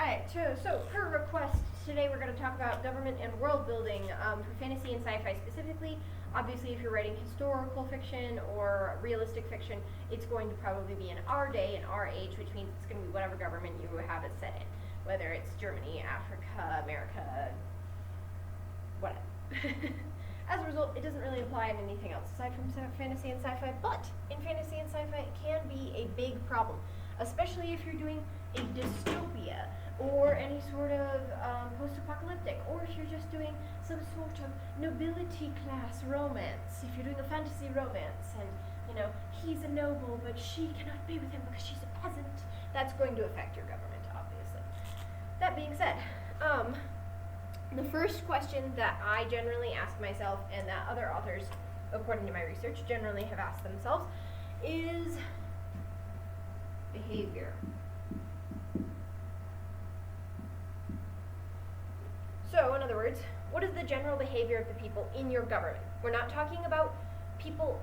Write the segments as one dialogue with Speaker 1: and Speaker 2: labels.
Speaker 1: Alright, so per request, today we're going to talk about government and world building for fantasy and sci-fi specifically. Obviously, if you're writing historical fiction or realistic fiction, it's going to probably be in our day, in our age, which means it's going to be whatever government you have it set in. Whether it's Germany, Africa, America, whatever. As a result, it doesn't really apply in anything else aside from fantasy and sci-fi, but in fantasy and sci-fi it can be a big problem, especially if you're doing a dystopia or any sort of post-apocalyptic, or if you're just doing some sort of nobility class romance, if you're doing a fantasy romance and, you know, he's a noble but she cannot be with him because she's a peasant, that's going to affect your government, obviously. That being said, the first question that I generally ask myself, and that other authors, according to my research, generally have asked themselves, is behavior. So, in other words, what is the general behavior of the people in your government? We're not talking about people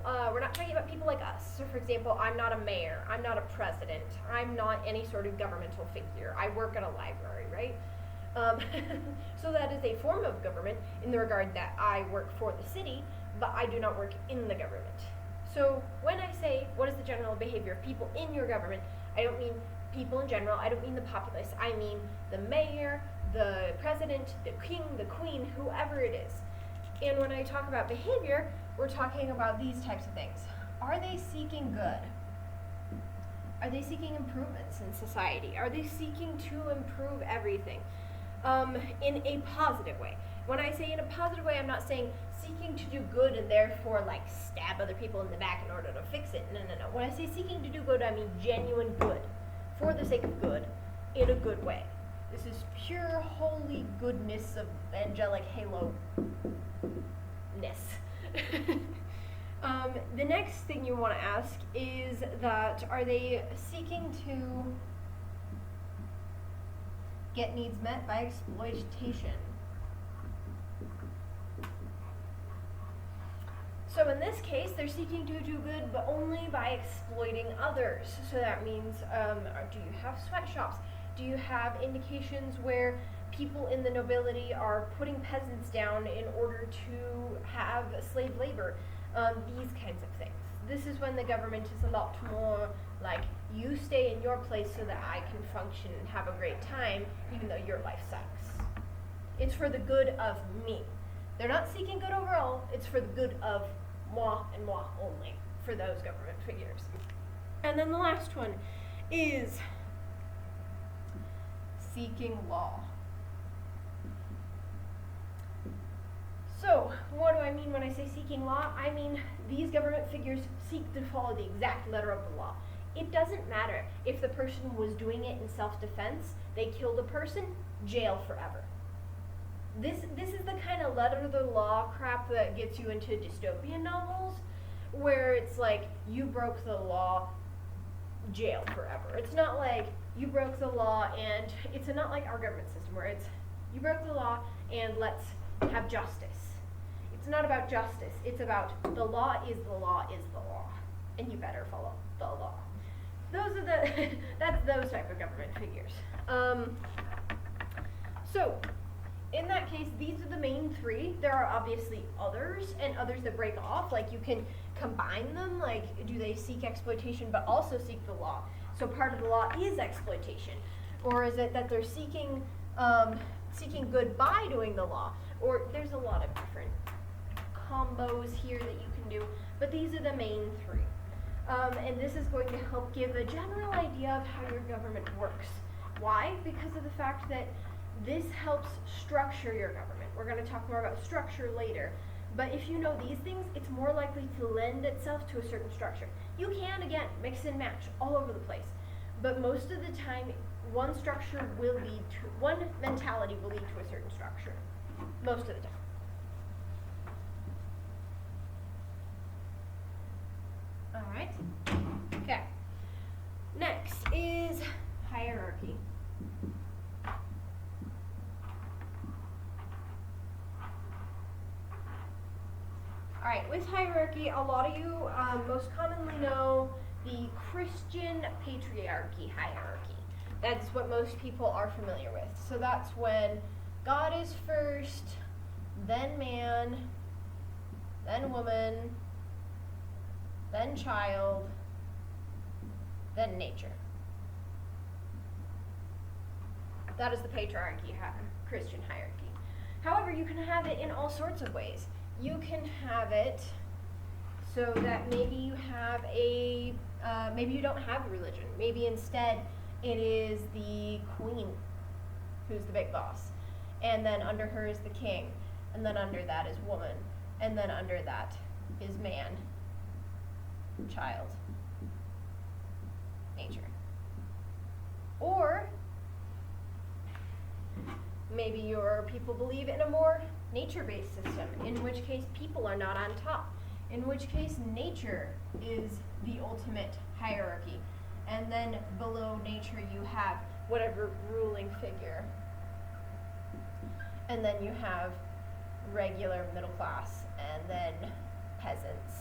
Speaker 1: like us. So, for example, I'm not a mayor, I'm not a president, I'm not any sort of governmental figure. I work at a library, right? So that is a form of government in the regard that I work for the city, but I do not work in the government. So when I say what is the general behavior of people in your government, I don't mean people in general, I don't mean the populace, I mean the mayor, the president, the king, the queen, whoever it is. And when I talk about behavior, we're talking about these types of things. Are they seeking good? Are they seeking improvements in society? Are they seeking to improve everything? In a positive way. When I say in a positive way, I'm not saying seeking to do good and therefore like stab other people in the back in order to fix it. No. When I say seeking to do good, I mean genuine good, for the sake of good, in a good way. This is pure holy goodness of angelic halo-ness. The next thing you want to ask is that, are they seeking to get needs met by exploitation? So in this case, they're seeking to do good, but only by exploiting others. So that means, do you have sweatshops? Do you have indications where people in the nobility are putting peasants down in order to have slave labor? These kinds of things. This is when the government is a lot more like, you stay in your place so that I can function and have a great time, even though your life sucks. It's for the good of me. They're not seeking good overall, it's for the good of moi and moi only, for those government figures. And then the last one is seeking law. So, what do I mean when I say seeking law? I mean, these government figures seek to follow the exact letter of the law. It doesn't matter if the person was doing it in self-defense, they killed a person, jail forever. This is the kind of letter of the law crap that gets you into dystopian novels, where it's like, you broke the law, jail forever. It's not like, you broke the law and, it's not like our government system where it's, you broke the law and let's have justice. It's not about justice, it's about the law is the law is the law, and you better follow the law. Those are that's those type of government figures. So, in that case, these are the main three. There are obviously others, and others that break off, like you can combine them, like do they seek exploitation but also seek the law? So part of the law is exploitation. Or is it that they're seeking good by doing the law? Or there's a lot of different combos here that you can do, but these are the main three. And this is going to help give a general idea of how your government works. Why? Because of the fact that this helps structure your government. We're going to talk more about structure later. But if you know these things, it's more likely to lend itself to a certain structure. You can, again, mix and match all over the place. But most of the time, one mentality will lead to a certain structure. Most of the time. Alright. Okay. Next is hierarchy. Alright, with hierarchy, a lot of you most commonly know the Christian patriarchy hierarchy. That's what most people are familiar with. So that's when God is first, then man, then woman, then child, then nature. That is the patriarchy, Christian hierarchy. However, you can have it in all sorts of ways. You can have it so that maybe you have maybe you don't have a religion. Maybe instead it is the queen who's the big boss. And then under her is the king. And then under that is woman. And then under that is man, child, nature. Or maybe your people believe in a more nature-based system, in which case people are not on top, in which case nature is the ultimate hierarchy. And then below nature you have whatever ruling figure. And then you have regular middle class, and then peasants.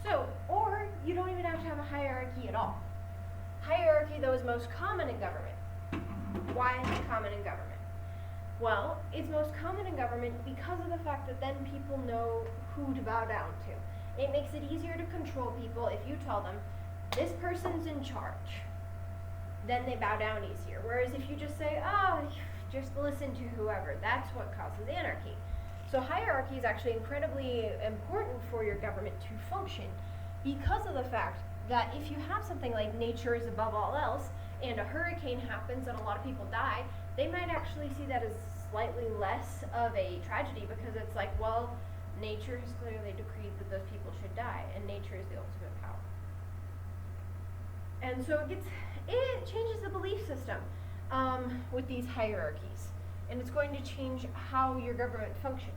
Speaker 1: So, or you don't even have to have a hierarchy at all. Hierarchy, though, is most common in government. Why is it common in government? Well, it's most common in government because of the fact that then people know who to bow down to. It makes it easier to control people if you tell them, this person's in charge. Then they bow down easier. Whereas if you just say, oh, just listen to whoever, that's what causes anarchy. So hierarchy is actually incredibly important for your government to function because of the fact that if you have something like nature is above all else, and a hurricane happens and a lot of people die, they might actually see that as slightly less of a tragedy because it's like, well, nature has clearly decreed that those people should die, and nature is the ultimate power. And so it changes the belief system with these hierarchies, and it's going to change how your government functions.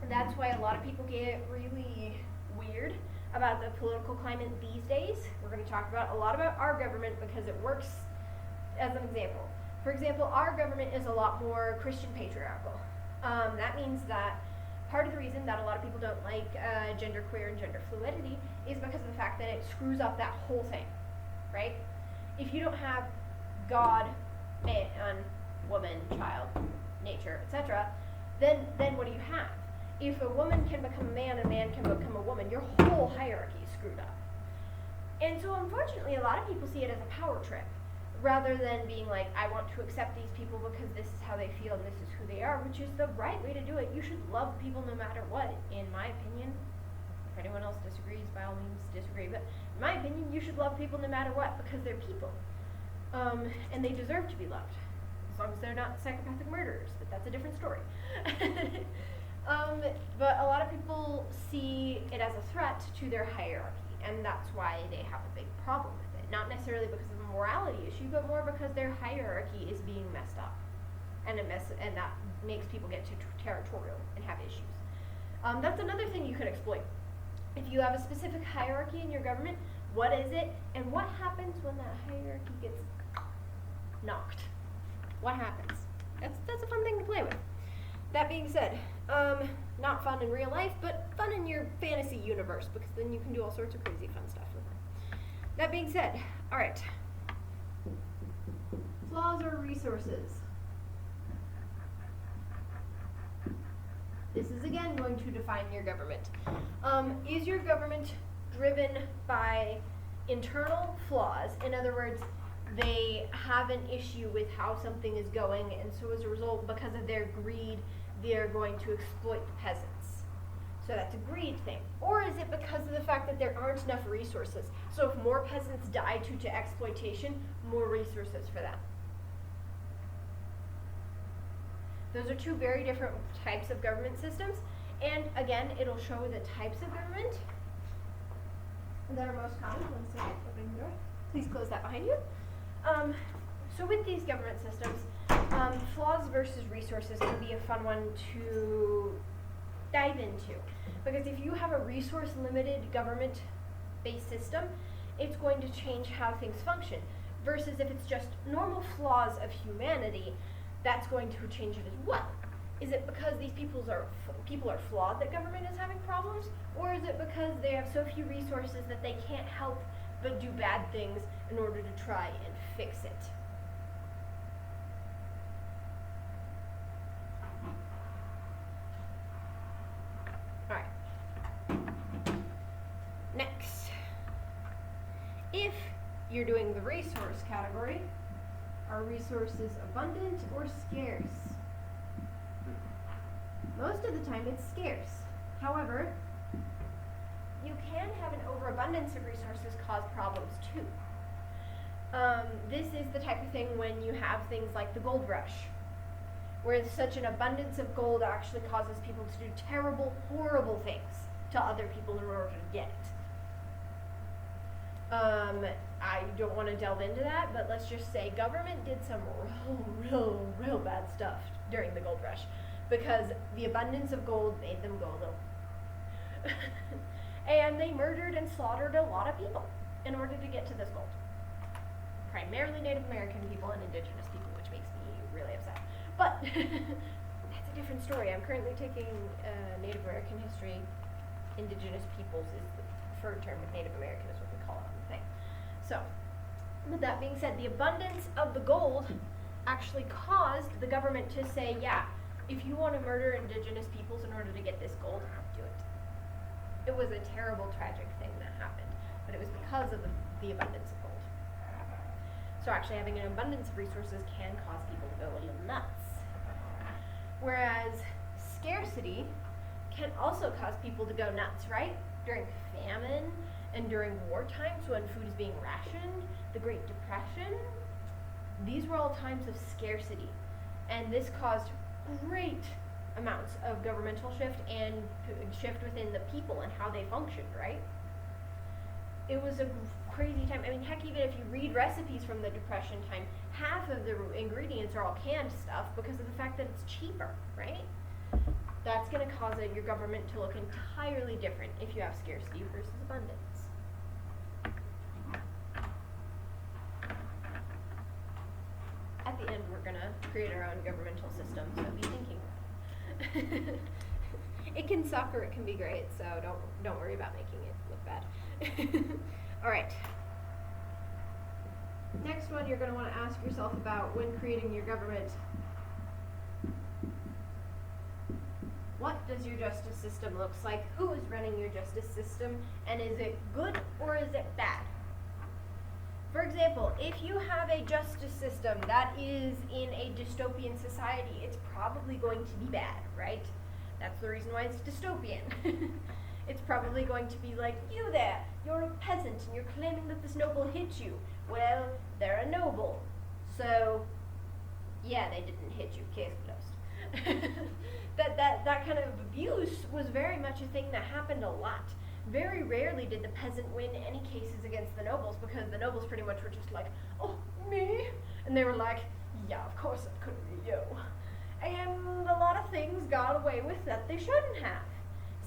Speaker 1: That's why a lot of people get really weird about the political climate these days. We're going to talk a lot about our government because it works as an example. For example, our government is a lot more Christian patriarchal. That means that part of the reason that a lot of people don't like genderqueer and gender fluidity is because of the fact that it screws up that whole thing, right? If you don't have God, man, woman, child, nature, etc., then what do you have? If a woman can become a man and a man can become a woman, your whole hierarchy is screwed up. And so unfortunately, a lot of people see it as a power trip, rather than being like, I want to accept these people because this is how they feel and this is who they are, which is the right way to do it. You should love people no matter what, in my opinion. If anyone else disagrees, by all means disagree, but in my opinion, you should love people no matter what because they're people. And they deserve to be loved, as long as they're not psychopathic murderers, but that's a different story. But a lot of people see it as a threat to their hierarchy, and that's why they have a big problem with it. Not necessarily because of a morality issue, but more because their hierarchy is being messed up, and that makes people get territorial and have issues. That's another thing you could exploit. If you have a specific hierarchy in your government, what is it, and what happens when that hierarchy gets knocked? What happens? That's a fun thing to play with. That being said, not fun in real life, but fun in your fantasy universe, because then you can do all sorts of crazy fun stuff with it. That being said, all right. Flaws or resources. This is again going to define your government. Is your government driven by internal flaws? In other words, they have an issue with how something is going, and so as a result, because of their greed, they're going to exploit the peasants. So that's a greed thing. Or is it because of the fact that there aren't enough resources? So if more peasants die due to exploitation, more resources for them. Those are two very different types of government systems. And again, it'll show the types of government that are most common. One second, opening the door. Please close that behind you. So with these government systems, flaws versus resources can be a fun one to dive into. Because if you have a resource-limited government-based system, it's going to change how things function. Versus if it's just normal flaws of humanity, that's going to change it as well. Is it because these people are flawed that government is having problems? Or is it because they have so few resources that they can't help but do bad things in order to try and fix it? Alright. Next. If you're doing the resource category, are resources abundant or scarce? Most of the time it's scarce. However, you can have an overabundance of resources cause problems too. This is the type of thing when you have things like the gold rush, where such an abundance of gold actually causes people to do terrible, horrible things to other people in order to get it. I don't want to delve into that, but let's just say government did some real bad stuff during the gold rush, because the abundance of gold made them go little. And they murdered and slaughtered a lot of people in order to get to this gold. Primarily Native American people and indigenous people, which makes me really upset. But that's a different story. I'm currently taking Native American history. Indigenous peoples is the preferred term, but Native American is what we call it on the thing. So, with that being said, the abundance of the gold actually caused the government to say, yeah, if you want to murder indigenous peoples in order to get this gold, do it. It was a terrible, tragic thing that happened, but it was because of the abundance of gold. So actually having an abundance of resources can cause people to go a little nuts. Whereas scarcity can also cause people to go nuts, right? During famine and during war times when food is being rationed, the Great Depression, these were all times of scarcity. And this caused great amounts of governmental shift and shift within the people and how they functioned, right? It was a crazy time. I mean, heck, even if you read recipes from the Depression time, half of the ingredients are all canned stuff because of the fact that it's cheaper, right? That's going to cause your government to look entirely different if you have scarcity versus abundance. At the end, we're going to create our own governmental system, so be thinking. It can suck or it can be great, so don't worry about making it look bad. All right. Next one you're going to want to ask yourself about when creating your government. What does your justice system look like? Who is running your justice system? And is it good or is it bad? For example, if you have a justice system that is in a dystopian society, it's probably going to be bad, right? That's the reason why it's dystopian. It's probably going to be like, you there, you're a peasant and you're claiming that this noble hit you. Well, they're a noble. So, yeah, they didn't hit you. Case closed. That kind of abuse was very much a thing that happened a lot. Very rarely did the peasant win any cases against the nobles because the nobles pretty much were just like, oh, me? And they were like, yeah, of course it could be you. And a lot of things got away with that they shouldn't have.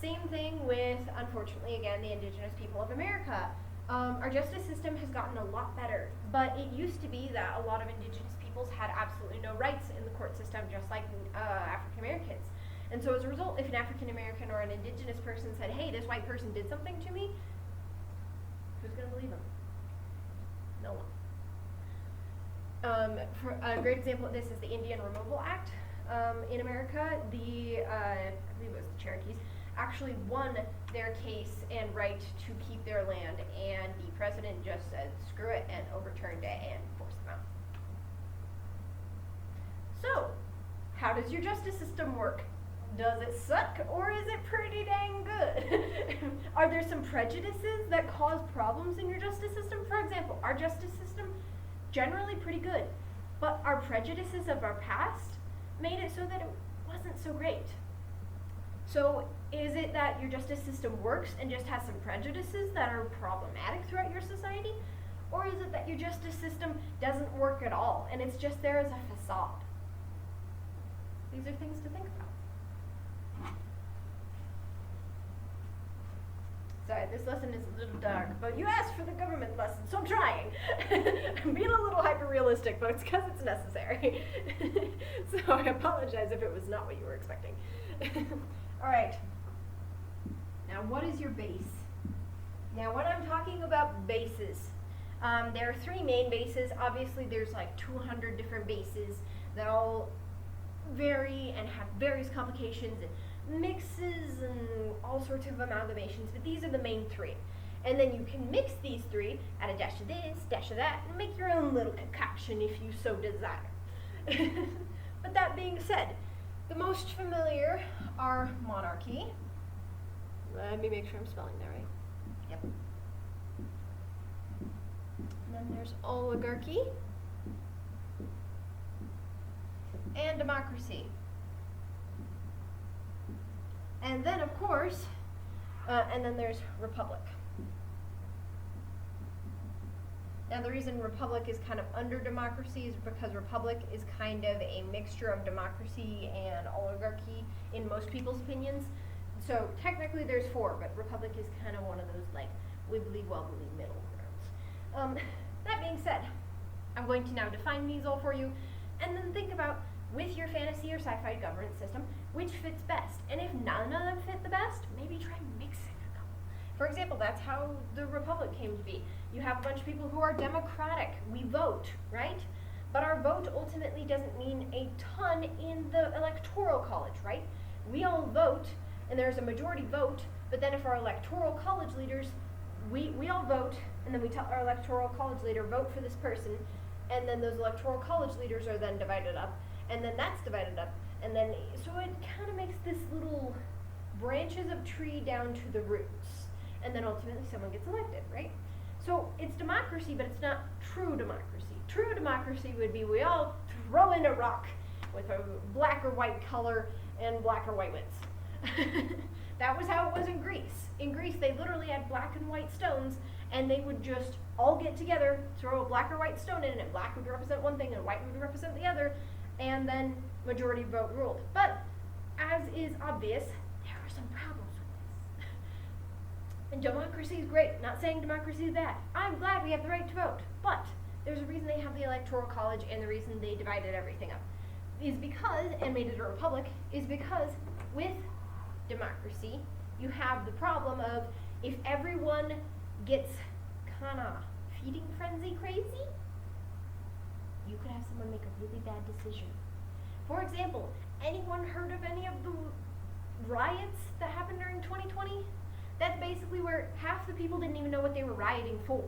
Speaker 1: Same thing with, unfortunately, again, the indigenous people of America. Our justice system has gotten a lot better, but it used to be that a lot of indigenous peoples had absolutely no rights in the court system, just like African Americans. And so as a result, if an African American or an indigenous person said, hey, this white person did something to me, who's going to believe them? No one. For a great example of this is the Indian Removal Act. In America, I believe it was the Cherokees, actually won their case and right to keep their land, and the president just said, screw it, and overturned it and forced them out. So, how does your justice system work? Does it suck, or is it pretty dang good? Are there some prejudices that cause problems in your justice system? For example, our justice system, generally pretty good, but our prejudices of our past made it so that it wasn't so great. So is it that your justice system works and just has some prejudices that are problematic throughout your society? Or is it that your justice system doesn't work at all and it's just there as a facade? These are things to think about. Sorry, this lesson is a little dark, but you asked for the government lesson, so I'm trying. I'm being a little hyper-realistic, but it's because it's necessary. So I apologize if it was not what you were expecting. Alright. Now, what is your base? Now, when I'm talking about bases, there are three main bases. Obviously, there's like 200 different bases that all vary and have various complications and mixes and all sorts of amalgamations, but these are the main three. And then you can mix these three, add a dash of this, dash of that, and make your own little concoction if you so desire. But that being said, the most familiar are monarchy. Let me make sure I'm spelling that right. Yep. And then there's oligarchy and democracy. And then, of course, and then there's republic. Now, the reason republic is kind of under democracy is because republic is kind of a mixture of democracy and oligarchy in most people's opinions. So technically there's four, but republic is kind of one of those like wibbly wobbly middle grounds. That being said, I'm going to now define these all for you, and then think about, with your fantasy or sci-fi government system, which fits best. And if none of them fit the best, maybe try mixing a couple. For example, that's how the republic came to be. You have a bunch of people who are democratic. We vote, right? But our vote ultimately doesn't mean a ton in the electoral college, right? We all vote, and there's a majority vote, but then if our electoral college leaders, we all vote, and then we tell our electoral college leader, vote for this person, and then those electoral college leaders are then divided up, and then that's divided up, and then, so it kind of makes this little branches of tree down to the roots, and then ultimately someone gets elected, right? So it's democracy, but it's not true democracy. True democracy would be we all throw in a rock with a black or white color and black or white wins. That was how it was in Greece. In Greece, they literally had black and white stones, and they would just all get together, throw a black or white stone in, and black would represent one thing and white would represent the other, and then majority vote ruled. But, as is obvious, there are some problems with this. And democracy is great. Not saying democracy is bad. I'm glad we have the right to vote. But there's a reason they have the electoral college, and the reason they divided everything up is because, and made it a republic, is because with democracy, you have the problem of if everyone gets kinda feeding frenzy crazy, you could have someone make a really bad decision. For example, anyone heard of any of the riots that happened during 2020? That's basically where half the people didn't even know what they were rioting for,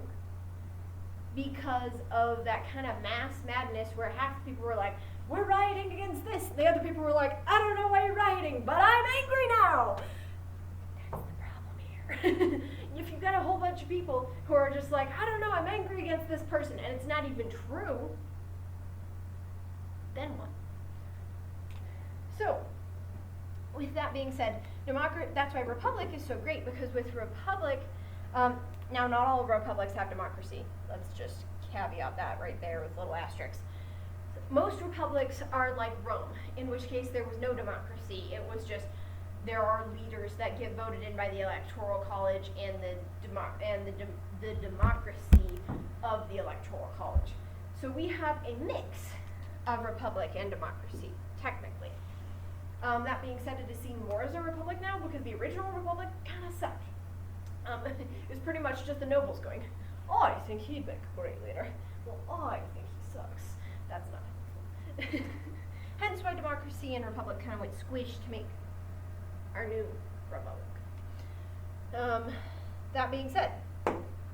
Speaker 1: because of that kind of mass madness where half the people were like, we're rioting against this. The other people were like, I don't know why you're rioting, but I'm angry now. That's the problem here. If you've got a whole bunch of people who are just like, I don't know, I'm angry against this person, and it's not even true, then what? So, with that being said, that's why republic is so great, because with republic, now not all republics have democracy. Let's just caveat that right there with little asterisks. Most republics are like Rome, in which case there was no democracy. It was just, there are leaders that get voted in by the electoral college and the democracy of the electoral college. So we have a mix of republic and democracy, technically. That being said, it is seen more as a republic now because the original republic kind of sucked. It was pretty much just the nobles going, I think he'd make a great leader. Well, I think he sucks. That's not helpful. Hence why democracy and republic kind of went squish to make our new republic. That being said,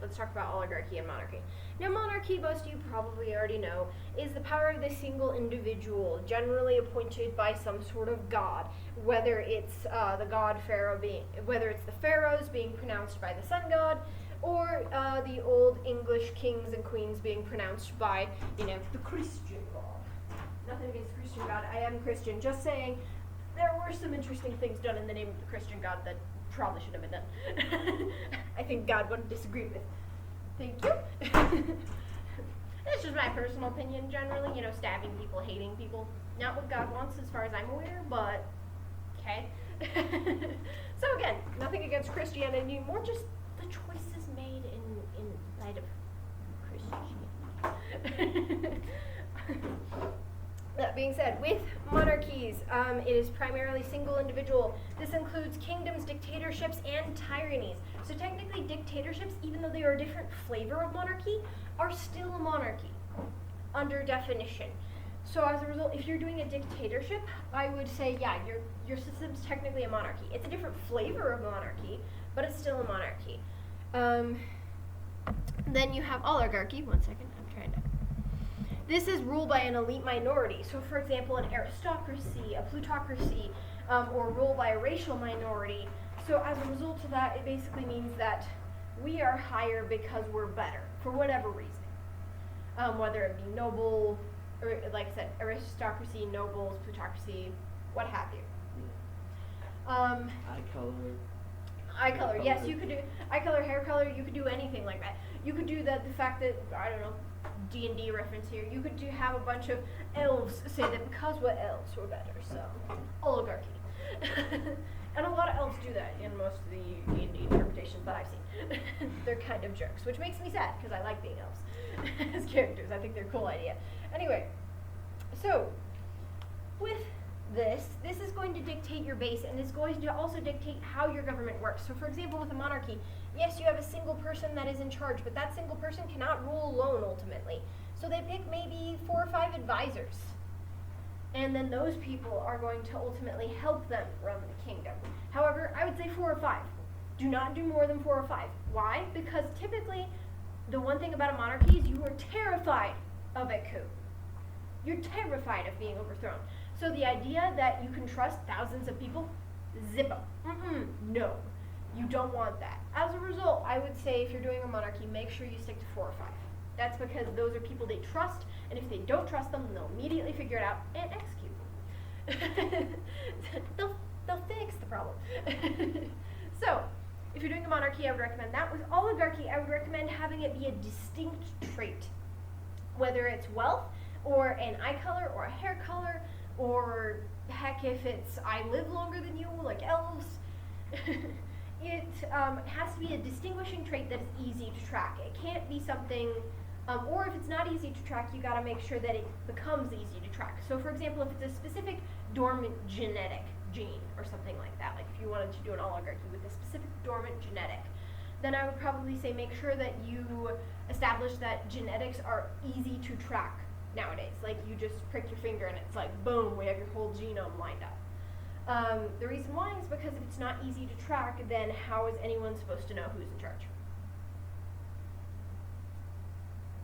Speaker 1: let's talk about oligarchy and monarchy. Now, monarchy, most of you probably already know, is the power of the single individual, generally appointed by some sort of god, whether it's the god pharaoh whether it's the pharaohs being pronounced by the sun god, or the old English kings and queens being pronounced by, the Christian god. Nothing against Christian god. I am Christian. Just saying, there were some interesting things done in the name of the Christian god that probably should have been done. I think God wouldn't disagree with. Thank you. It's just my personal opinion generally, stabbing people, hating people. Not what God wants as far as I'm aware, but okay. So again, nothing against Christianity, more just choices made in light of Christianity. That being said, with monarchies, it is primarily single individual. This includes kingdoms, dictatorships, and tyrannies. So technically dictatorships, even though they are a different flavor of monarchy, are still a monarchy under definition. So as a result, if you're doing a dictatorship, I would say, yeah, your system's technically a monarchy. It's a different flavor of monarchy, but it's still a monarchy. Then you have oligarchy. One second, I'm trying to. This is ruled by an elite minority. So for example, an aristocracy, a plutocracy, or ruled by a racial minority. So as a result of that, it basically means that we are higher because we're better, for whatever reason. Whether it be noble, or like I said, aristocracy, nobles, plutocracy, what have you. Eye color, yes, you could do eye color, hair color, you could do anything like that. You could do the fact that, I don't know, D&D reference here, you could have a bunch of elves say that because we're elves, we're better, so, oligarchy. And a lot of elves do that in most of the D&D interpretations that I've seen. They're kind of jerks, which makes me sad, because I like being elves as characters. I think they're a cool idea. Anyway, so, with this is going to dictate your base, and it's going to also dictate how your government works. So for example, with a monarchy, yes, you have a single person that is in charge, but that single person cannot rule alone ultimately. So they pick maybe 4 or 5 advisors. And then those people are going to ultimately help them run the kingdom. However, I would say 4 or 5. Do not do more than 4 or 5. Why? Because typically, the one thing about a monarchy is you are terrified of a coup. You're terrified of being overthrown. So the idea that you can trust thousands of people, zippo. No, you don't want that. As a result, I would say if you're doing a monarchy, make sure you stick to 4 or 5. That's because those are people they trust, and if they don't trust them, they'll immediately figure it out and execute them. they'll fix the problem. So, if you're doing a monarchy, I would recommend that. With oligarchy, I would recommend having it be a distinct trait. Whether it's wealth, or an eye color, or a hair color, or heck, if it's I live longer than you, like elves. It has to be a distinguishing trait that is easy to track. It can't be something, or if it's not easy to track, you gotta make sure that it becomes easy to track. So for example, if it's a specific dormant genetic gene or something like that, like if you wanted to do an oligarchy with a specific dormant genetic, then I would probably say make sure that you establish that genetics are easy to track nowadays. Like you just prick your finger and it's like, boom, we have your whole genome lined up. The reason why is because if it's not easy to track, then how is anyone supposed to know who's in charge?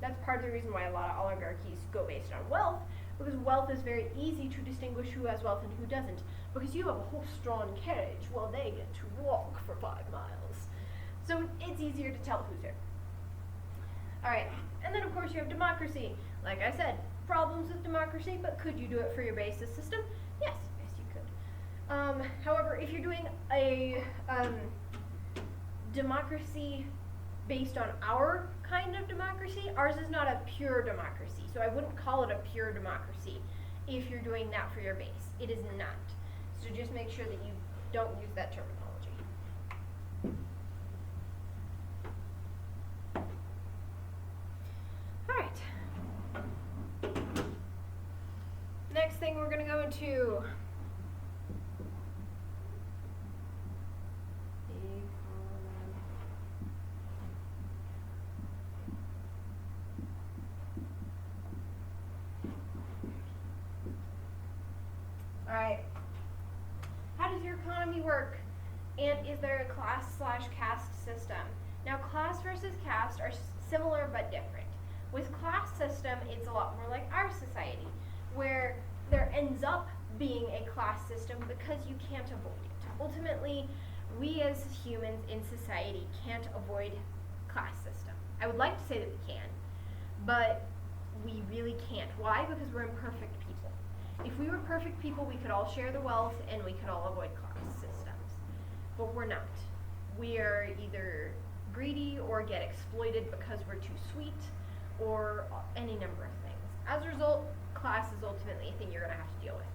Speaker 1: That's part of the reason why a lot of oligarchies go based on wealth, because wealth is very easy to distinguish who has wealth and who doesn't. Because you have a horse-drawn carriage while they get to walk for 5 miles. So it's easier to tell who's here. Alright, and then of course you have democracy. Like I said, problems with democracy, but could you do it for your basis system? Yes. However, if you're doing a democracy based on our kind of democracy, ours is not a pure democracy. So I wouldn't call it a pure democracy if you're doing that for your base. It is not. So just make sure that you don't use that terminology. Alright. Next thing we're going to go into Alright, how does your economy work? And is there a class/caste system? Now class versus caste are similar but different. With class system, it's a lot more like our society, where there ends up being a class system because you can't avoid it. Ultimately, we as humans in society can't avoid class system. I would like to say that we can, but we really can't. Why? Because we're imperfect people. If we were perfect people, we could all share the wealth and we could all avoid class systems. But we're not. We are either greedy or get exploited because we're too sweet, or any number of things. As a result, class is ultimately a thing you're going to have to deal with.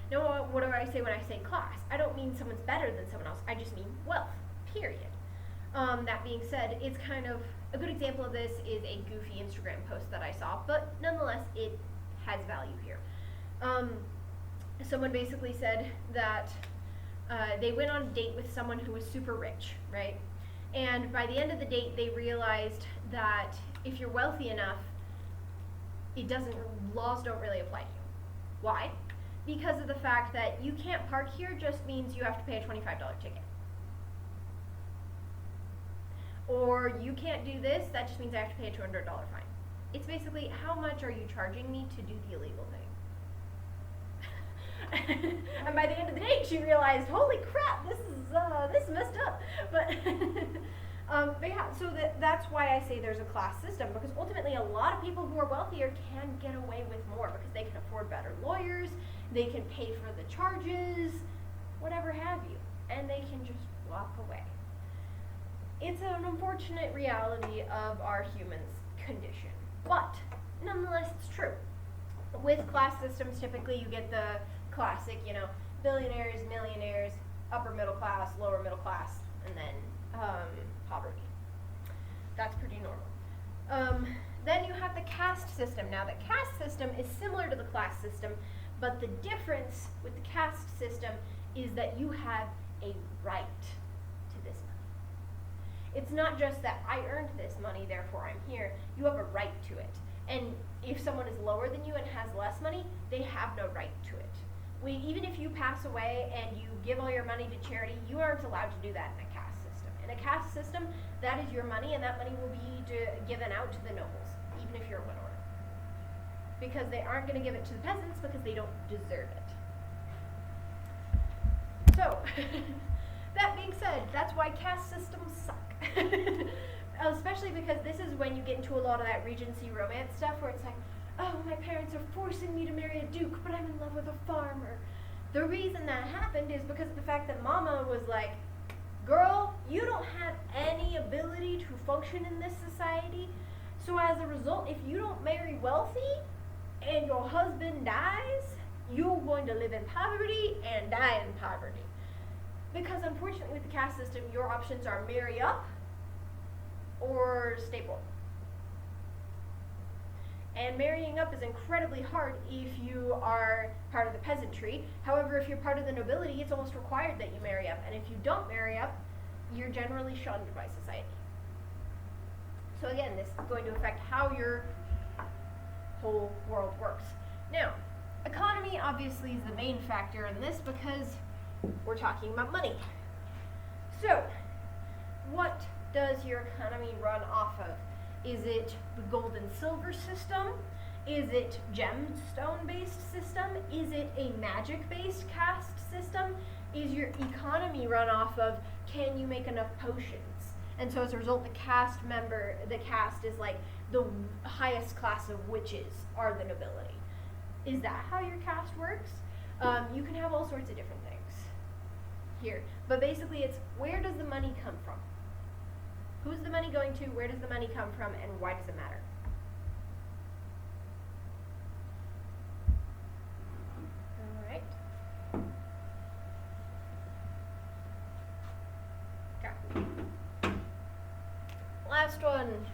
Speaker 1: Now, what do I say when I say class? I don't mean someone's better than someone else. I just mean wealth, period. That being said, it's kind of a good example of this is a goofy Instagram post that I saw, but nonetheless, it has value here. Someone basically said that they went on a date with someone who was super rich, right? And by the end of the date, they realized that if you're wealthy enough, laws don't really apply to you. Why? Because of the fact that you can't park here just means you have to pay a $25 ticket. Or you can't do this, that just means I have to pay a $200 fine. It's basically, how much are you charging me to do the illegal thing? And by the end of the day, she realized, holy crap, this is messed up. But yeah, so that's why I say there's a class system, because ultimately a lot of people who are wealthier can get away with more because they can afford better lawyers, they can pay for the charges, whatever have you, and they can just walk away. It's an unfortunate reality of our humans' condition, but nonetheless it's true. With class systems, typically you get the classic, billionaires, millionaires, upper middle class, lower middle class, and then poverty. That's pretty normal. Then you have the caste system. Now the caste system is similar to the class system, but the difference with the caste system is that you have a right to this money. It's not just that I earned this money, therefore I'm here. You have a right to it. And if someone is lower than you and has less money, they have no right to it. Even if you pass away and you give all your money to charity, you aren't allowed to do that in a caste system. In a caste system, that is your money, and that money will be given out to the nobles, even if you're a widower. Because they aren't going to give it to the peasants because they don't deserve it. So, that being said, that's why caste systems suck. Especially because this is when you get into a lot of that Regency romance stuff where it's like, oh, my parents are forcing me to marry a duke, but I'm in love with a farmer. The reason that happened is because of the fact that mama was like, girl, you don't have any ability to function in this society, so as a result, if you don't marry wealthy and your husband dies, you're going to live in poverty and die in poverty. Because unfortunately with the caste system, your options are marry up or stay poor. And marrying up is incredibly hard if you are part of the peasantry. However, if you're part of the nobility, it's almost required that you marry up. And if you don't marry up, you're generally shunned by society. So again, this is going to affect how your whole world works. Now, economy obviously is the main factor in this because we're talking about money. So, what does your economy run off of? Is it the gold and silver system? Is it gemstone-based system? Is it a magic-based caste system? Is your economy run off of, can you make enough potions? And so as a result, the caste is like the highest class of witches are the nobility. Is that how your caste works? You can have all sorts of different things here. But basically it's, where does the money come from? Who's the money going to? Where does the money come from? And why does it matter? All right. Okay. Last one.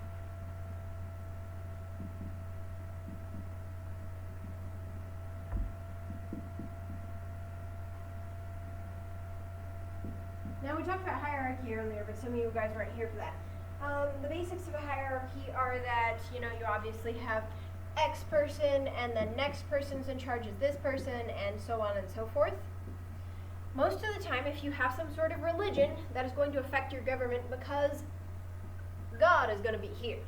Speaker 1: Now we talked about hierarchy earlier, but some of you guys weren't here for that. The basics of a hierarchy are that, you obviously have X person and the next person's in charge of this person and so on and so forth. Most of the time, if you have some sort of religion, that is going to affect your government because God is going to be here.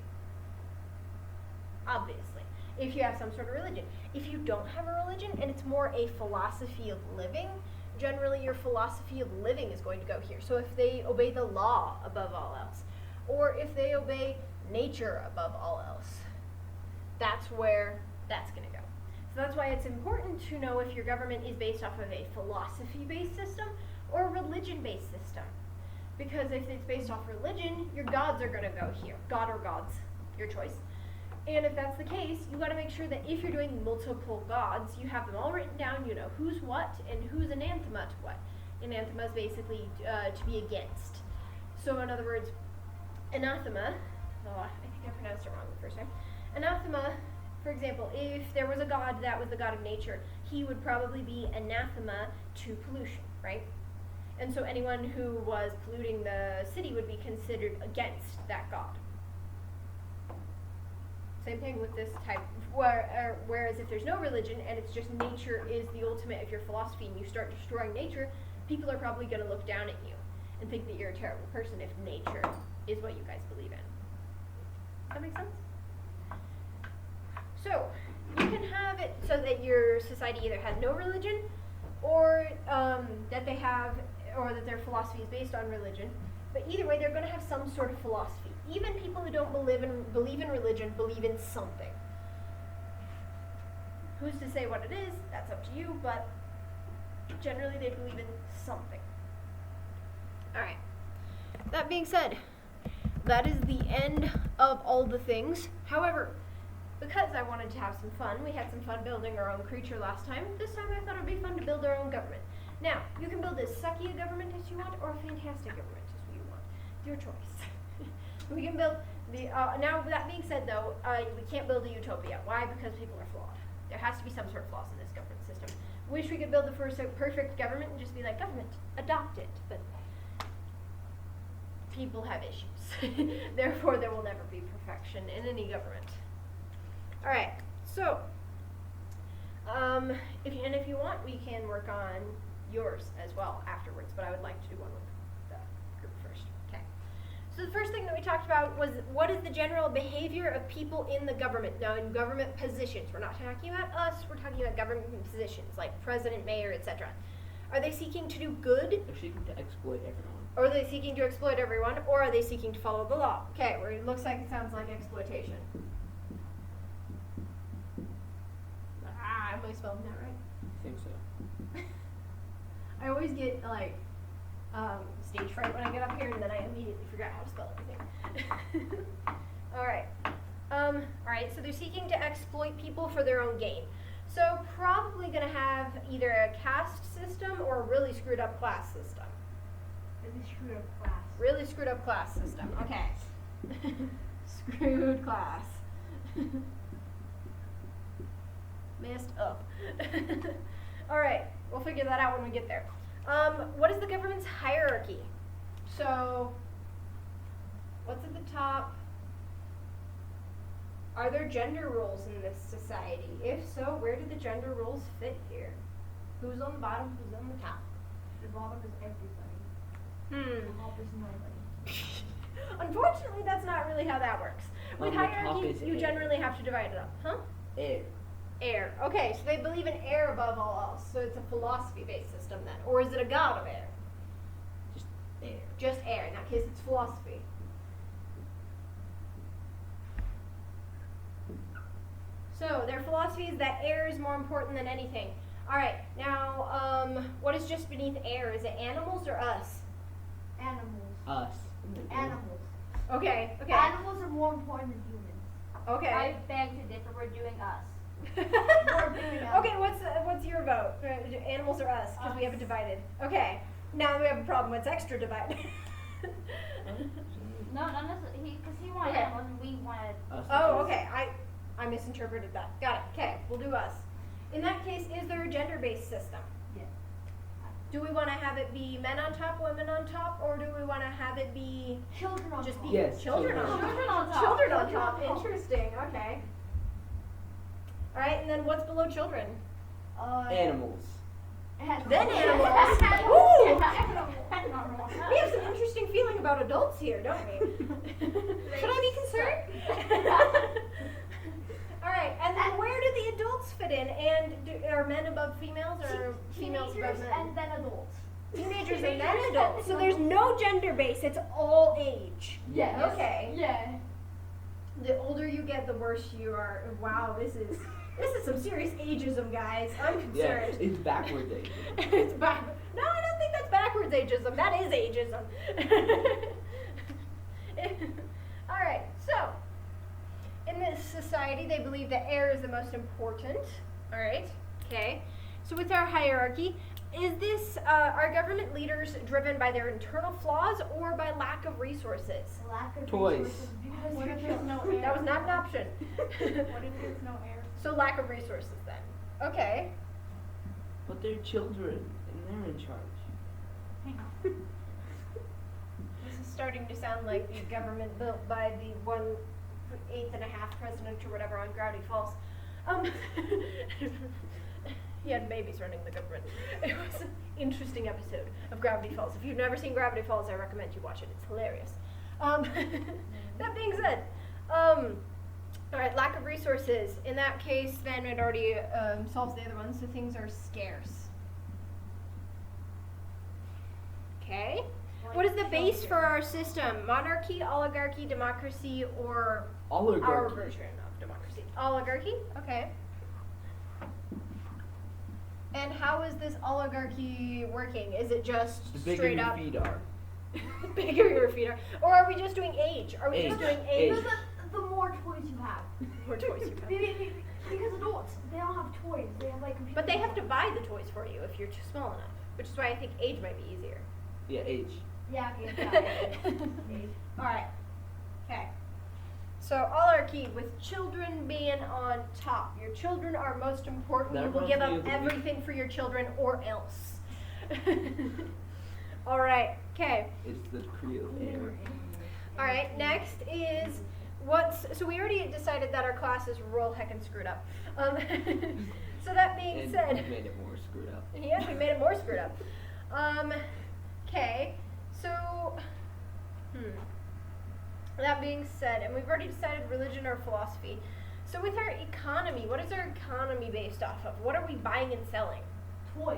Speaker 1: Obviously, if you have some sort of religion. If you don't have a religion and it's more a philosophy of living, generally your philosophy of living is going to go here. So if they obey the law above all else, or if they obey nature above all else, that's where that's going to go. So that's why it's important to know if your government is based off of a philosophy-based system or a religion-based system. Because if it's based off religion, your gods are going to go here. God or gods, your choice. And if that's the case, you got to make sure that if you're doing multiple gods, you have them all written down, you know who's what and who's anathema to what. Anathema is basically to be against. So in other words, anathema, oh, I think I pronounced it wrong the first time. Anathema, for example, if there was a god that was the god of nature, he would probably be anathema to pollution, right? And so anyone who was polluting the city would be considered against that god. Same thing with this type, whereas if there's no religion and it's just nature is the ultimate of your philosophy and you start destroying nature, people are probably going to look down at you and think that you're a terrible person if nature is what you guys believe in. Does that make sense? So, you can have it so that your society either has no religion or that they have, or that their philosophy is based on religion. But either way, they're going to have some sort of philosophy. Even people who don't believe in religion believe in something. Who's to say what it is? That's up to you, but generally they believe in something. Alright. That being said, that is the end of all the things. However, because I wanted to have some fun, we had some fun building our own creature last time. This time I thought it would be fun to build our own government. Now, you can build as sucky a government as you want, or a fantastic government as you want. It's your choice. We can build the, now that being said though, we can't build a utopia. Why? Because people are flawed. There has to be some sort of flaws in this government system. Wish we could build the first perfect government and just be like, government, adopt it. But people have issues. Therefore, there will never be perfection in any government. Alright, so, if you want, we can work on yours as well afterwards, but I would like to do one with the group first. Okay. So the first thing that we talked about was what is the general behavior of people in the government. Now in government positions, we're not talking about us, we're talking about government positions like president, mayor, etc. Are they seeking to do good?
Speaker 2: They're seeking to exploit everyone.
Speaker 1: Or are they seeking to exploit everyone? Or are they seeking to follow the law? Okay, where it looks like it sounds like exploitation. Am I spelling that right?
Speaker 2: I think so.
Speaker 1: I always get like stage fright when I get up here, and then I immediately forgot how to spell everything. Alright, so they're seeking to exploit people for their own gain. So probably going to have either a caste system or a really screwed up class system. Really screwed up class system. Okay. Screwed class. Messed up. Alright, we'll figure that out when we get there. What is the government's hierarchy? So, what's at the top? Are there gender roles in this society? If so, where do the gender roles fit here? Who's on the bottom, who's on the top?
Speaker 3: The bottom is everybody. The top is nobody.
Speaker 1: Unfortunately, that's not really how that works. With
Speaker 2: The top
Speaker 1: hierarchy,
Speaker 2: is
Speaker 1: you
Speaker 2: air.
Speaker 1: generally have to divide it up. Huh?
Speaker 2: Air.
Speaker 1: Air. Okay, so they believe in air above all else. So it's a philosophy-based system then. Or is it a god of air?
Speaker 2: Just air.
Speaker 1: Just air. In that case, it's philosophy. So their philosophy is that air is more important than anything. Alright, now, what is just beneath air? Is it animals or us?
Speaker 3: Animals.
Speaker 2: Us.
Speaker 3: Animals.
Speaker 1: Okay, okay.
Speaker 3: Animals are more important than humans.
Speaker 1: Okay.
Speaker 3: I beg to differ. We're doing us. We're doing us.
Speaker 1: Okay, what's your vote? Animals or us? Because we have it divided. Okay. Now we have a problem. What's extra divided?
Speaker 3: No, not necessarily. Because he wanted
Speaker 1: Okay.
Speaker 3: animals and we wanted.
Speaker 2: Us.
Speaker 1: Oh, okay. I misinterpreted that. Got it. Okay, we'll do us. In that case, is there a gender-based system?
Speaker 3: Yes.
Speaker 1: Do we want to have it be men on top, women on top, or do we want to have it be
Speaker 3: Children on
Speaker 1: just
Speaker 3: top.
Speaker 1: be
Speaker 2: Yes,
Speaker 1: children on top?
Speaker 3: Children on top.
Speaker 1: Children on
Speaker 3: Children
Speaker 1: top.
Speaker 3: on top.
Speaker 1: Interesting. Okay. All right, and then what's below children?
Speaker 2: Animals.
Speaker 1: Then animals. Ooh.
Speaker 3: Animals.
Speaker 1: We have some interesting feeling about adults here, don't we? Should I be concerned? All right, and then where do the adults fit in? And are men above females or females above
Speaker 3: Teenagers
Speaker 1: men?
Speaker 3: and then adults.
Speaker 1: Teenagers and then adults. So there's no gender base. It's all age.
Speaker 2: Yes.
Speaker 1: Okay.
Speaker 3: Yeah.
Speaker 1: The older you get, the worse you are. Wow, this is some serious ageism, guys. I'm
Speaker 2: Yeah,
Speaker 1: concerned.
Speaker 2: it's backwards age.
Speaker 1: It's back. No, I don't think that's backwards ageism. That is ageism. All right. So, in this society, they believe that air is the most important. All right. Okay. So with our hierarchy, Is this, are government leaders driven by their internal flaws or by lack of resources?
Speaker 3: Lack of
Speaker 2: Toys.
Speaker 3: resources because
Speaker 4: What
Speaker 3: you're
Speaker 4: if there's no
Speaker 3: children.
Speaker 4: air?
Speaker 1: That was not an option.
Speaker 4: What if there's no air?
Speaker 1: So lack of resources then. Okay.
Speaker 2: But they're children, and they're in charge.
Speaker 4: Hang on.
Speaker 1: This is starting to sound like the government built by the 1/8.5 president or whatever on Gravity Falls. He had babies running the government. It was an interesting episode of Gravity Falls. If you've never seen Gravity Falls, I recommend you watch it. It's hilarious. That being said, all right, lack of resources. In that case, then it already solves the other one, so things are scarce. Okay. What is the base for our system? Monarchy, oligarchy, democracy, or our
Speaker 2: Oligarchy.
Speaker 1: version of democracy? Oligarchy? Okay. And how is this oligarchy working? Is it just
Speaker 2: The bigger
Speaker 1: straight
Speaker 2: your
Speaker 1: up
Speaker 2: feet are.
Speaker 1: bigger your feet are? Or are we just doing age? Are we just
Speaker 2: Age.
Speaker 1: doing
Speaker 2: Age.
Speaker 1: age?
Speaker 3: The more toys you have.
Speaker 1: More toys you have.
Speaker 3: Because adults, they don't have toys. They have like computers.
Speaker 1: But they have to buy the toys for you if you're too small enough. Which is why I think age might be easier.
Speaker 2: Yeah, age.
Speaker 3: Yeah, okay, age.
Speaker 1: Alright. Okay. So oligarchy with children being on top. Your children are most important.
Speaker 2: That
Speaker 1: You will
Speaker 2: reminds
Speaker 1: give
Speaker 2: me
Speaker 1: up
Speaker 2: of the
Speaker 1: everything for your children or else. Alright, okay.
Speaker 2: It's the Creo air.
Speaker 1: Alright, next is so we already decided that our class is real heckin' screwed up. So that being
Speaker 2: And
Speaker 1: said,
Speaker 2: we made it more screwed up.
Speaker 1: yeah, we made it more screwed up. Okay, so, that being said, and we've already decided religion or philosophy. So with our economy, what is our economy based off of? What are we buying and selling?
Speaker 3: Toys.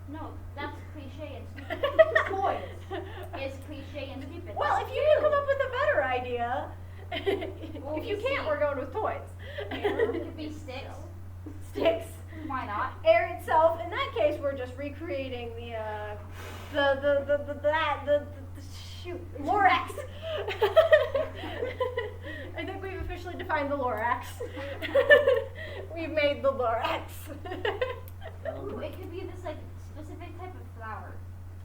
Speaker 4: No, that's cliche and stupid.
Speaker 3: Toys.
Speaker 4: It's cliche and stupid.
Speaker 1: Well, if you can come up with a better idea,
Speaker 4: Well,
Speaker 1: if you
Speaker 4: we
Speaker 1: can't,
Speaker 4: see.
Speaker 1: we're going with toys.
Speaker 4: Air could be sticks.
Speaker 1: Sticks.
Speaker 4: Why not?
Speaker 1: Air itself. In that case, we're just recreating the shoot, Lorax. I think we've officially defined the Lorax. We've made the Lorax.
Speaker 4: Ooh, it could be this like specific type of flower.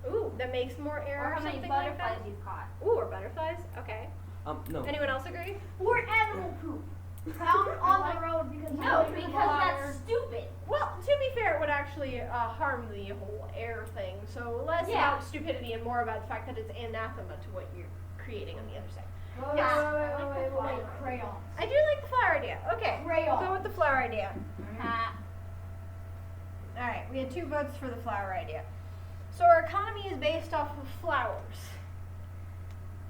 Speaker 1: Ooh, that makes more air
Speaker 4: Or
Speaker 1: or
Speaker 4: how many
Speaker 1: something like
Speaker 4: butterflies
Speaker 1: that.
Speaker 4: you've caught.
Speaker 1: Ooh, or butterflies. Okay.
Speaker 2: No.
Speaker 1: Anyone else agree?
Speaker 3: Or animal poop. Out on the road because
Speaker 4: No,
Speaker 3: you
Speaker 4: because
Speaker 3: water.
Speaker 4: that's stupid.
Speaker 1: Well, to be fair, it would actually harm the whole air thing. So less
Speaker 4: Yeah.
Speaker 1: about stupidity and more about the fact that it's anathema to what you're creating on the other side.
Speaker 3: Wait,
Speaker 1: Yes.
Speaker 3: wait, crayons.
Speaker 1: I do like the flower idea. Okay,
Speaker 3: Crayon.
Speaker 1: we'll go with the flower idea.
Speaker 4: Ah.
Speaker 1: All right, we had 2 votes for the flower idea. So our economy is based off of flowers.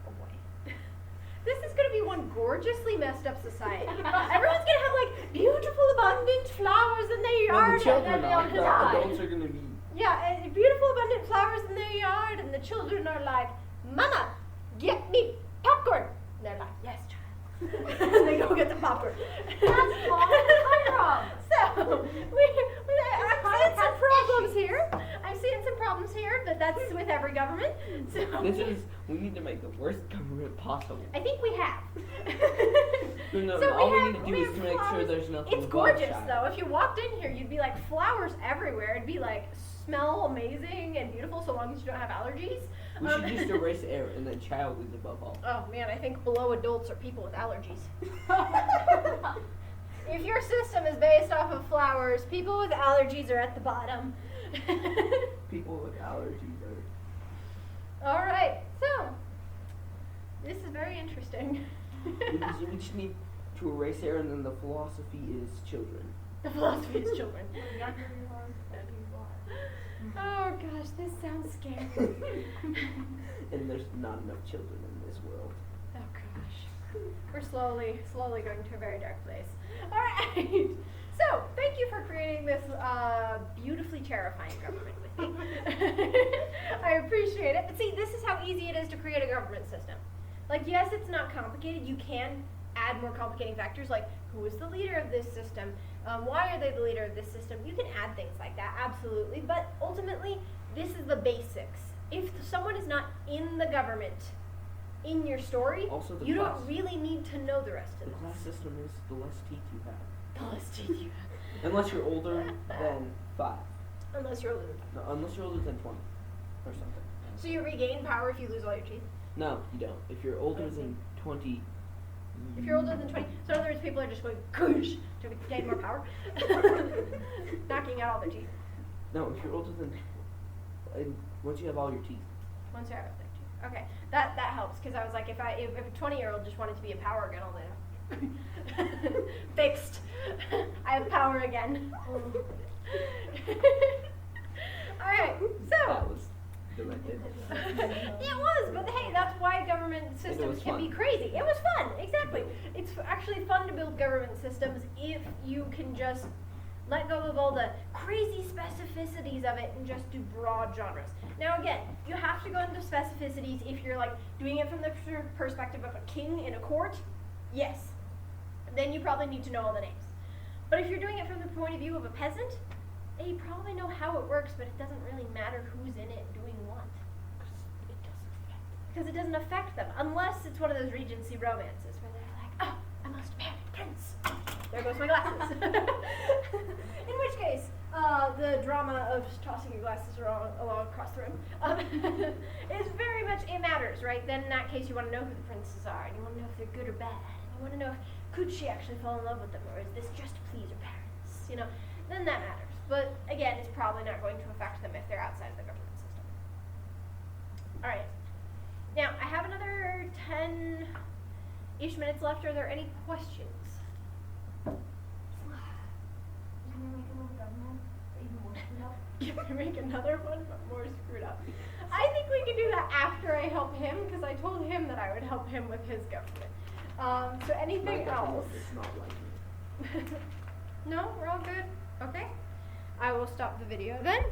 Speaker 1: Oh boy. This is going to be one gorgeously messed up society. Everyone's going to have like beautiful, abundant flowers in their
Speaker 2: No,
Speaker 1: yard.
Speaker 2: the children
Speaker 1: and then
Speaker 2: are.
Speaker 1: they'll
Speaker 2: The
Speaker 1: die.
Speaker 2: adults are gonna be.
Speaker 1: Yeah, and beautiful, abundant flowers in their yard, and the children are like, "Mama, get me popcorn." And they're like, "Yes, child." And they go get the popcorn.
Speaker 3: That's all the from.
Speaker 1: So, I'm seeing some problems here. I'm seeing some problems here, but that's with every government. So
Speaker 2: We need to make the worst government possible.
Speaker 1: I think we have.
Speaker 2: No,
Speaker 1: So
Speaker 2: all we
Speaker 1: have-
Speaker 2: need to do is
Speaker 1: have
Speaker 2: to make sure
Speaker 1: flowers.
Speaker 2: there's nothing
Speaker 1: It's
Speaker 2: above
Speaker 1: gorgeous
Speaker 2: child.
Speaker 1: though. If you walked in here, you'd be like flowers everywhere. It'd be like smell amazing and beautiful so long as you don't have allergies.
Speaker 2: We should just erase air and then child is above all.
Speaker 1: Oh man, I think below adults are people with allergies. If your system is based off of flowers, people with allergies are at the bottom.
Speaker 2: People with allergies are.
Speaker 1: All right, so this is very interesting.
Speaker 2: We just need to erase air and then the philosophy is children.
Speaker 1: The philosophy is children.
Speaker 3: The younger you are, the better you are.
Speaker 1: Oh gosh, this sounds scary.
Speaker 2: And there's not enough children in this world.
Speaker 1: Oh gosh. We're slowly going to a very dark place. Alright. So, thank you for creating this beautifully terrifying government with me. I appreciate it. But see, this is how easy it is to create a government system. Like, yes, it's not complicated. You can add more complicating factors like who is the leader of this system? Why are they the leader of this system? You can add things like that, absolutely. But ultimately, this is the basics. If someone is not in the government, in your story,
Speaker 2: Also the
Speaker 1: you
Speaker 2: class.
Speaker 1: don't really need to know the rest
Speaker 2: The
Speaker 1: of
Speaker 2: class
Speaker 1: this.
Speaker 2: system is the less teeth you have.
Speaker 1: The less teeth you have.
Speaker 2: Unless you're older than 5.
Speaker 1: Unless you're older than 20.
Speaker 2: No, unless you're older than 20 or something.
Speaker 1: So you regain power if you lose all your teeth?
Speaker 2: No, you don't. If you're older than 20.
Speaker 1: If you're older than 20, so in other words, people are just going koosh to gain more power, knocking out all their teeth.
Speaker 2: No, if you're older than. Once you have all your teeth.
Speaker 1: Once you have their teeth. Okay, that helps because I was like, if a 20-year-old just wanted to be a power again all day, fixed. I have power again. All right, so.
Speaker 2: That was demented.
Speaker 1: It was, but hey, that's why government systems can be crazy. It was fun, exactly. It's actually fun to build government systems if you can just let go of all the crazy specificities of it and just do broad genres. Now again, you have to go into specificities if you're like doing it from the perspective of a king in a court. Yes. Then you probably need to know all the names. But if you're doing it from the point of view of a peasant, you probably know how it works, but it doesn't really matter who's in it doing what. Because it doesn't affect them, unless it's one of those Regency romances where they're like, oh, I must marry the prince. There goes my glasses. In which case, the drama of tossing your glasses along across the room is very much, it matters, right? Then in that case, you want to know who the princes are, and you want to know if they're good or bad. You want to know if, could she actually fall in love with them, or is this just to please her parents? You know, then that matters. But again, it's probably not going to affect them if they're outside of the government system. All right. Now, I have another 10-ish minutes left. Are there any questions?
Speaker 3: Can we make another government? Even more screwed up?
Speaker 1: Can we make another one, but more screwed up? I think we can do that after I help him, because I told him that I would help him with his government. So anything else?
Speaker 2: It's not like me.
Speaker 1: No, we're all good? Okay. I will stop the video then.